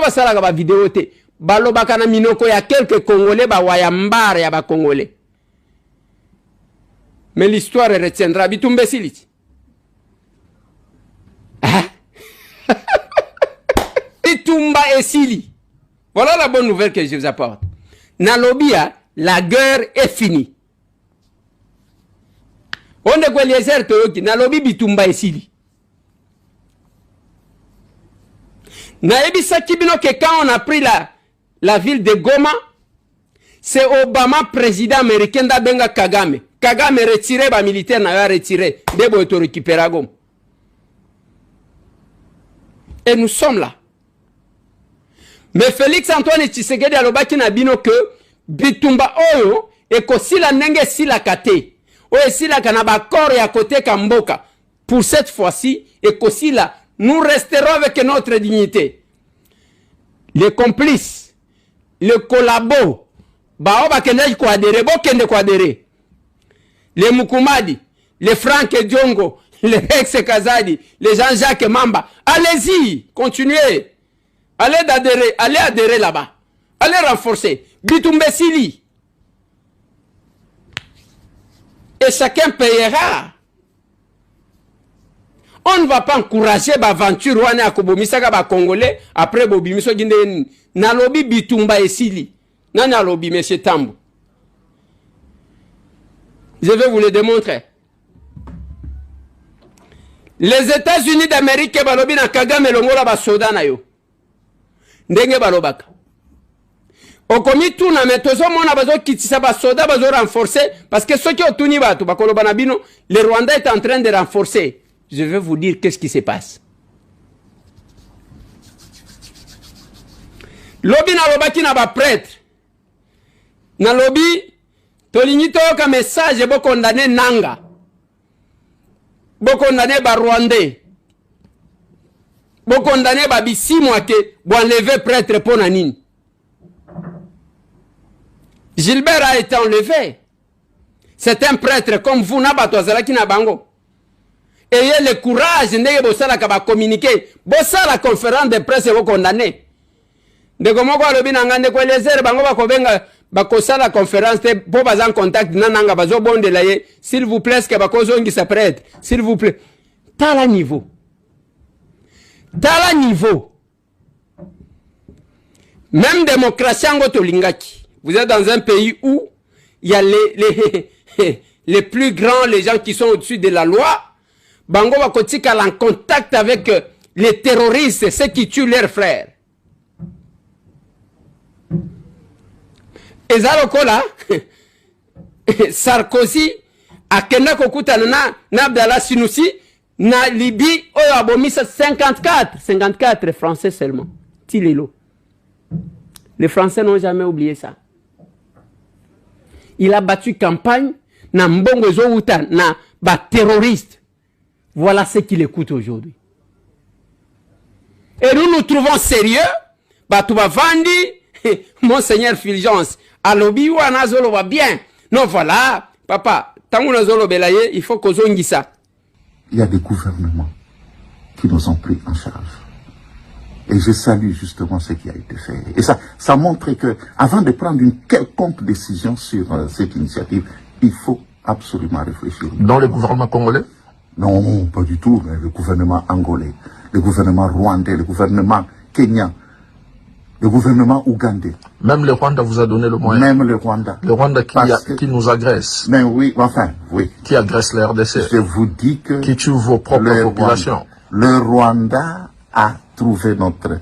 basala ba vidéo te balobaka na minoko ya quelques Congolais ba wayambara ya ba Congolais. Mais l'histoire retiendra Bitumba Esili. Bitumba Esili. Voilà la bonne nouvelle que je vous apporte. Nalobia, la guerre est finie. On est quoi les Toyoki, Nalobi Bitumba Esili. Naebi Sakibino que quand on a pris la ville de Goma, c'est Obama, président américain d'Abenga Kagame. Kagame retiré, ba militaire n'a retiré. Debo est récupéré à Goma. Et nous sommes là. Mais Félix Antoine Tshisekedi alobaki na bino que Bitumba oyo ekosila nenge sila kate. Oyo sila kanaba corps ya côté Kamboka. Pour cette fois-ci, ekosila, nous resterons avec notre dignité. Les complices, les collabos, bao bakende ko adere, bokende ko adere. Les Mukumadi, les Franck Diongo, les Rex Kazadi, les Jean-Jacques Mamba, allez-y, continuez. Allez adhérer là-bas. Allez renforcer. Bitumba Esili. Et chacun payera. On ne va pas encourager l'aventure ou à Kobomisaka ba Congolais après Bobimiso Ginde Nalobi Bitumba Esili. Nalobi monsieur Tambo. Je vais vous le démontrer. Les États-Unis d'Amérique balobi na Kagame longola ba soda na yo. Ndenge balobaka. Okomi tuna metozo mona bazo kitisa ba soda bazo renforcer parce que ceux qui ont tuni batu bakoloba na bino, le Rwanda est en train de renforcer. Je vais vous dire qu'est-ce qui se passe. Lobi na lobaki na ba prêtre. Na lobi tolinito ka message bo condamner nanga. Bo condamner ba Rwandais. Bo condamner ba bisimo ake bo enlever prêtre pour nanini. Gilbert a été enlevé. C'est un prêtre comme vous n'abatozala ki na bango. Ayez le courage ndenge bosala ka ba communiquer. Bosala conférence de presse bo condamner. Ndeko moko alobi nanga ndeko Eliezer bango bakobenga bakosala conférence te po baza en contact nananga bazo bondela ye s'il vous plaît que bakozongi sa prêtre s'il vous plaît. Tala niveau. Tala niveau. Même démocratie en Gotolingaki. Vous êtes dans un pays où il y a les plus grands, les gens qui sont au-dessus de la loi. Bango Bakotika en contact avec les terroristes, ceux qui tuent leurs frères. Et Zarokola, Sarkozy, Akenda Kokuta Nabdala Sinoussi, na Libye, Oyo Abomisa 54 Français seulement. Tilelo. Les Français n'ont jamais oublié ça. Il a battu campagne, na mbongo zouta, na ba terroriste. Voilà ce qu'il écoute aujourd'hui. Et nous nous trouvons sérieux, bah tu vas vendre, Monseigneur Fulgence, alobi ou anazolo va bien. Non voilà, papa, tant qu'on azolo belaye, il faut qu'on zongi ça. Il y a des gouvernements qui nous ont pris en charge. Et je salue justement ce qui a été fait. Et ça montre que, avant de prendre une quelconque décision sur cette initiative, il faut absolument réfléchir. Dans le gouvernement congolais? Non, pas du tout. Mais le gouvernement angolais, le gouvernement rwandais, le gouvernement kenyan, le gouvernement ougandais. Même le Rwanda vous a donné le moyen? Même le Rwanda. Le Rwanda qui nous agresse? Mais oui, enfin, oui. Qui agresse la RDC? Je vous dis que... Qui tue vos propres populations? Le Rwanda a trouvé notre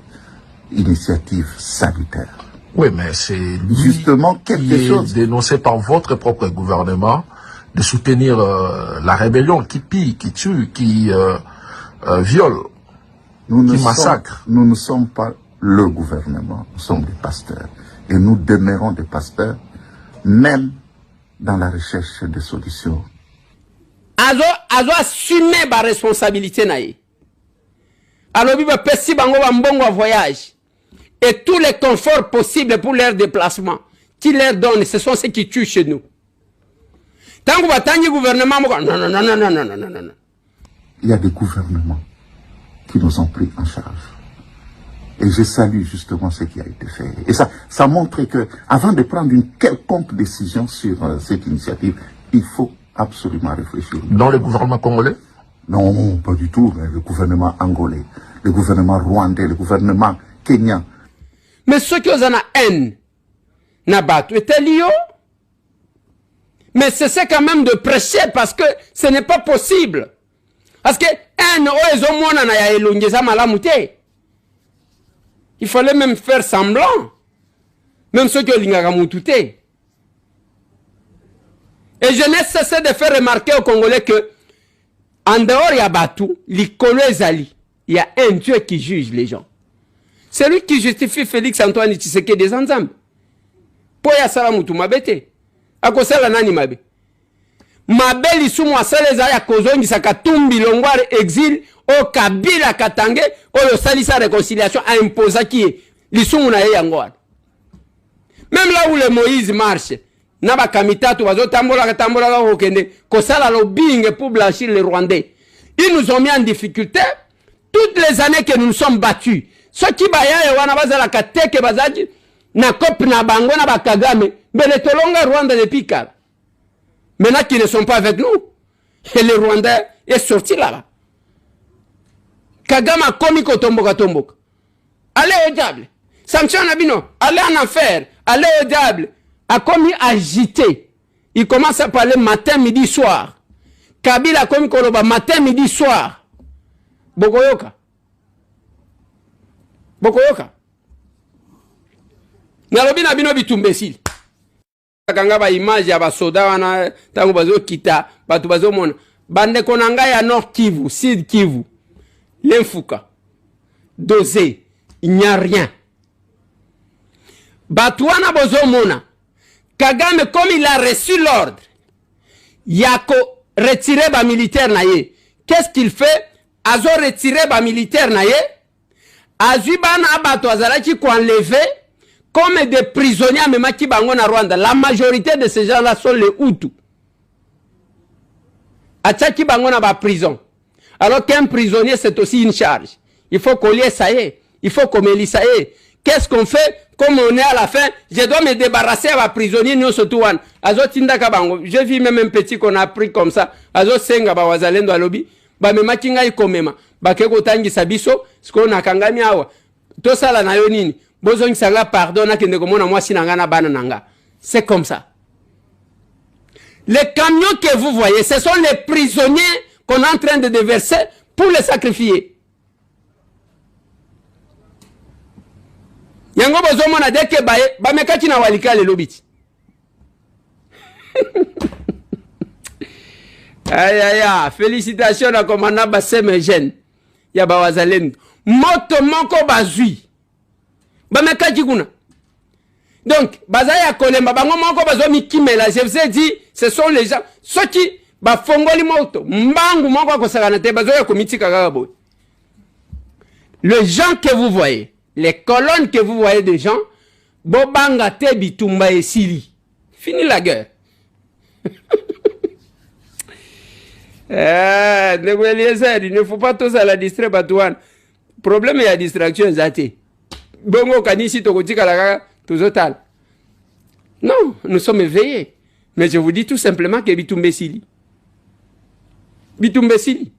initiative sanitaire. Oui, mais c'est justement quelque chose dénoncé par votre propre gouvernement de soutenir la rébellion qui pille, qui tue, qui viole, qui massacre. Nous ne sommes pas le gouvernement, nous sommes des pasteurs. Et nous demeurons des pasteurs, même dans la recherche de solutions. Azo assumer ma responsabilité naïe. Alors, il va passer un bon voyage. Et tous les conforts possibles pour leur déplacement, qui leur donnent, ce sont ceux qui tuent chez nous. Tant que vous attendez le gouvernement, non. Il y a des gouvernements qui nous ont pris en charge. Et je salue justement ce qui a été fait. Et ça montre que, avant de prendre une quelconque décision sur cette initiative, il faut absolument réfléchir. Dans le gouvernement congolais? Non, pas du tout, mais le gouvernement angolais, le gouvernement rwandais, le gouvernement kenyan. Mais ceux qui ont la haine, n'a battu, était lié. Mais c'est quand même de prêcher parce que ce n'est pas possible. Parce que il fallait même faire semblant. Même ceux qui ont l'ingagamoutouté. Et je n'ai cessé de faire remarquer aux Congolais que, en dehors, il y a Batou, il y a un Dieu qui juge les gens. C'est lui qui justifie Félix Antoine Tshisekedi des ensembles. Pour y a moutou mabete. Ako sala nani mabe. Mabe lisumu asale za ya kozongi sakatumbi longware exil o Kabila Katange o yo salisa réconciliation a imposa qui lisumu na ye yangware. Même là où le Moïse marche, naba kamitatu bazo tambola kokende kosala lobbying pour blanchir les Rwandais. Ils nous ont mis en difficulté toutes les années que nous nous sommes battus. Ceux qui bayaye wana bazala kateke bazaji na kopi na bango na bakagame beletolonga Rwanda depuis kala. Maintenant qu'ils ne sont pas avec nous. Et le Rwandais est sorti là-bas. Kagame a commis kotomboka tomboka. Allez au diable. Sanction Nabino. Allez en enfer. Allez au diable. A commis agité. Il commence à parler matin, midi, soir. Kabila a commis koloba matin, midi, soir. Bokoyoka. Bokoyoka. Nalobi Nabino bitumbesili. Kanga ba image ya basoda wana tangu bazo kita batu bazo mona bande konanga ya Nord Kivu, Sud Kivu, l'Infuka, Dosé, il n'y a rien. Batu wana bazo mona Kagame comme il a reçu l'ordre yako retirer ba militaire na ye. Qu'est-ce qu'il fait? Azo retirer ba militaire na ye. Azui bana abatu azalaki ko enlever comme des prisonniers même qui bango na Rwanda. La majorité de ces gens-là sont les Hutus. Atchaki bango na ba prison. Alors qu'un prisonnier c'est aussi une charge. Il faut coller ça y est. Il faut qu'on me ça y est. Qu'est-ce qu'on fait? Comme on est à la fin, je dois me débarrasser à ma prisonnier nous surtout one. Azo tindaka bango. Je vis même un petit qu'on a pris comme ça. Azo senga ba wazalendo alobi. Ba mema kinga ikomema. Ba keko tangi sabiso. Sko na kangami awa. To sala na yo nini? Bozong sanga pardon na kende komona moi sinanga na bana nanga. C'est comme ça. Les camions que vous voyez, ce sont les prisonniers qu'on est en train de déverser pour les sacrifier. Yango bozomona deke baye, ba mekati na walika le lobiti. Aïe aïe aïe, félicitations à commandant Bassem Jeune. Ya ba wazalendo. Moto moko bazui. Donc, bazaya kolemba bango moko bazo mikimela. Je vous ai dit, ce sont les gens ceux qui ba fongoli moto mbangu moko ko saganate bazo ya komitika kagabo. Les gens que vous voyez, les colonnes que vous voyez des gens, bobanga te bitumba esili. Fini la guerre. Il ne faut pas tous à la distraire Batouane. Problème il y a distraction zate. Bongo kanisi tokotika la tozotal. Non, nous sommes éveillés. Mais je vous dis tout simplement que Bitumbesili. Bitumbesili.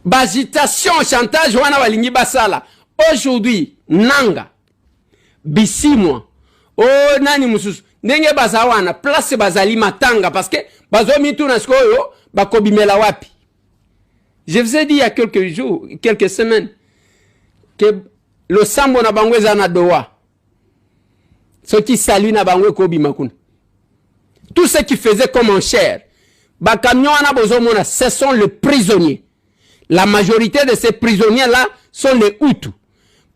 Bagitation, chantage, wana walingi basala. Aujourd'hui, nanga. Bisimwa. Oh, nani mususu. Nenge bazawana, place bazali matanga. Parce que, bazomi tout nasko yo, bakobimela wapi. Je vous ai dit il y a quelques jours, quelques semaines, que le sambo na bangwe zana doa. Ce qui salue na bangwe kobi makuna. Tout ce qui faisait comme en chair. Ba camion ana bozomona, ce sont les prisonniers. La majorité de ces prisonniers-là sont les Hutus.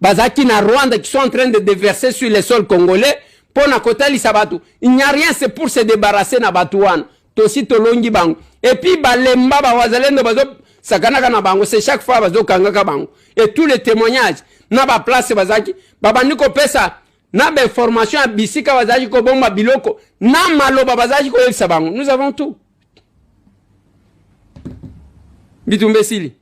Bazaki na Rwanda qui sont en train de déverser sur les sols congolais pour na kotali sabatu. Il n'y a rien, c'est pour se débarrasser na batouane. Tosi tolongi bango. Et puis balemba ba wazalendo bazo sakanaka na bango, c'est chaque fois bazo kangaka bango. Et tous les témoignages na ba place bazaki babandi ko pesa na ba information à bisika bazaki ko bomba biloko na maloba bazaki ko yebisa bango. Nous avons tout. Bitumbesili.